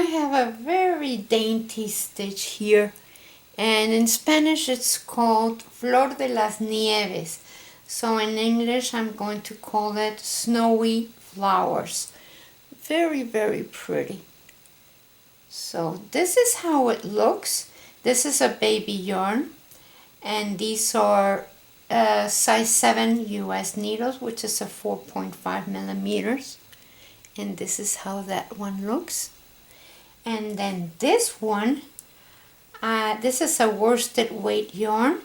have a very dainty stitch here, and in Spanish it's called Flor de las Nieves. So in English I'm going to call it Snowy Flowers. Very, very pretty. So this is how it looks. This is a baby yarn, and these are size 7 US needles, which is a 4.5 millimeters. And this is how that one looks. And then this one, this is a worsted weight yarn,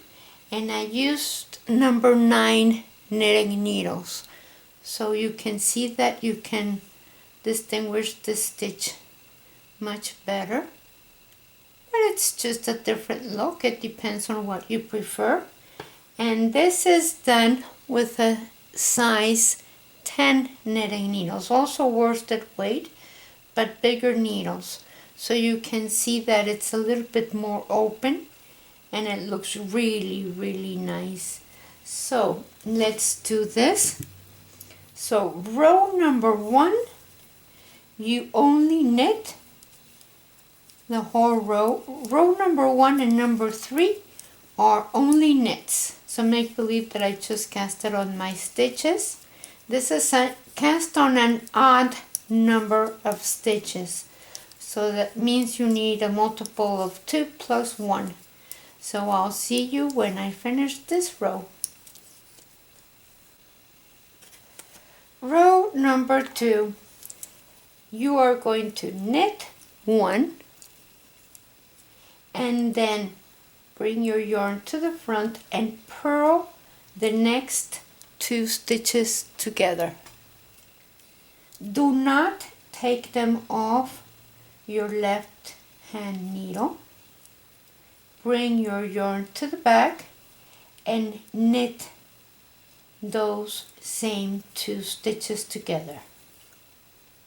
and I used number 9 knitting needles. So you can see that you can distinguish the stitch much better. But it's just a different look. It depends on what you prefer. And this is done with a size 10 knitting needles, also worsted weight, but bigger needles. So you can see that it's a little bit more open, and it looks really, really nice. So let's do this. So row number 1, you only knit the whole row. Row number 1 and number 3 are only knits. So make believe that I just casted on my stitches. This is a cast on an odd number of stitches. So that means you need a multiple of 2 plus 1. So I'll see you when I finish this row. Row number 2, you are going to knit 1 and then bring your yarn to the front and purl the next 2 stitches together. Do not take them off your left hand needle. Bring your yarn to the back and knit those same 2 stitches together.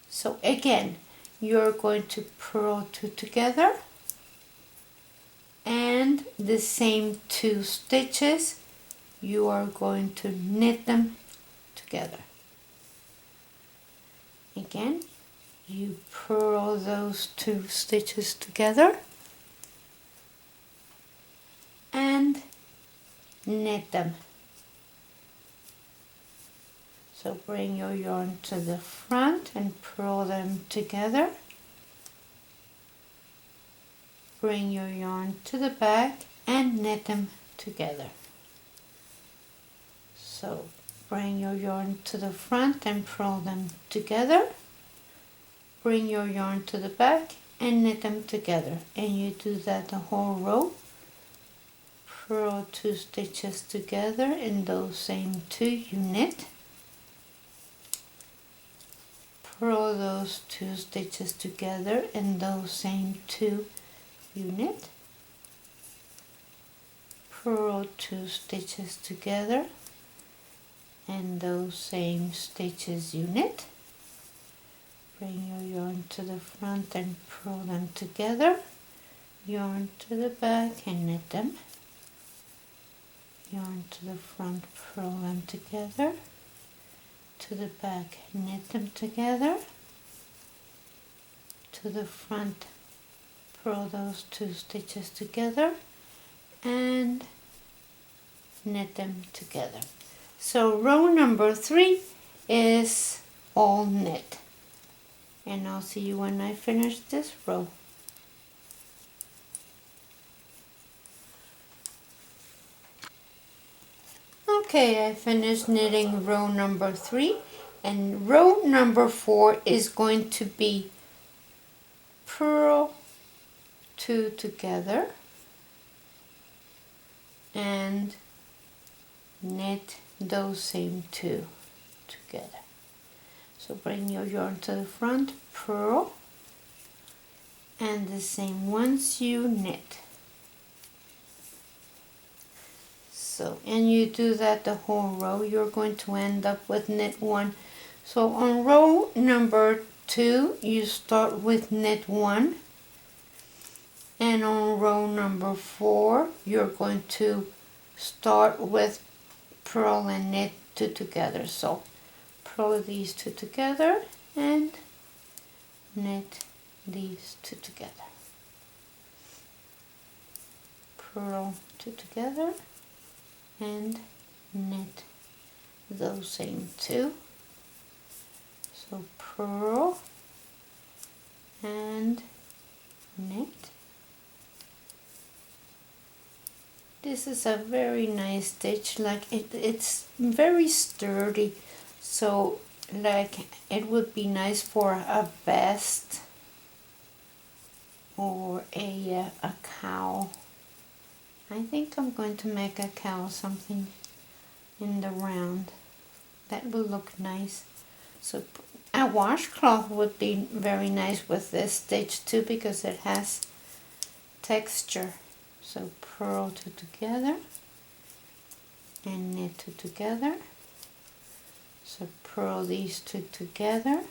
So again, you're going to purl 2 together, and the same 2 stitches you are going to knit them together. Again, you purl those 2 stitches together and knit them. So bring your yarn to the front and purl them together. Bring your yarn to the back and knit them together. So bring your yarn to the front and purl them together. Bring your yarn to the back and knit them together. And you do that the whole row. Purl 2 stitches together, in those same 2 you knit. Purl those 2 stitches together, in those same 2 you knit. Purl 2 stitches together, and those same stitches you knit. Bring your yarn to the front and purl them together. Yarn to the back and knit them. Yarn to the front, purl them together. To the back, knit them together. To the front, purl those 2 stitches together and knit them together. So row number 3 is all knit, and I'll see you when I finish this row. Okay, I finished knitting row number 3, and row number 4 is going to be purl 2 together and knit those same 2 together. So bring your yarn to the front, purl, and the same ones you knit. So, and you do that the whole row. You're going to end up with knit 1. So on row number 2 you start with knit 1, and on row number 4 you're going to start with purl and knit 2 together. So purl these 2 together and knit these two together, purl two together, and knit those same two. So purl and knit. This is a very nice stitch, like it's very sturdy, so like it would be nice for a vest or a cow. I think I'm going to make a cow something in the round. That will look nice. So a washcloth would be very nice with this stitch too, because it has texture. So purl two together and knit two together. So purl these two together,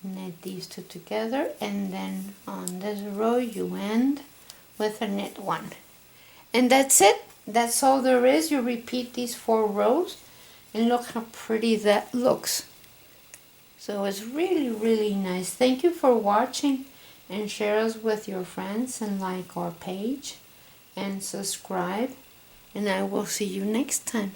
knit these two together, and then on this row you end with a knit one. And that's it. That's all there is. You repeat these 4 rows and look how pretty that looks. So it's really, really nice. Thank you for watching, and share us with your friends, and like our page and subscribe, and I will see you next time.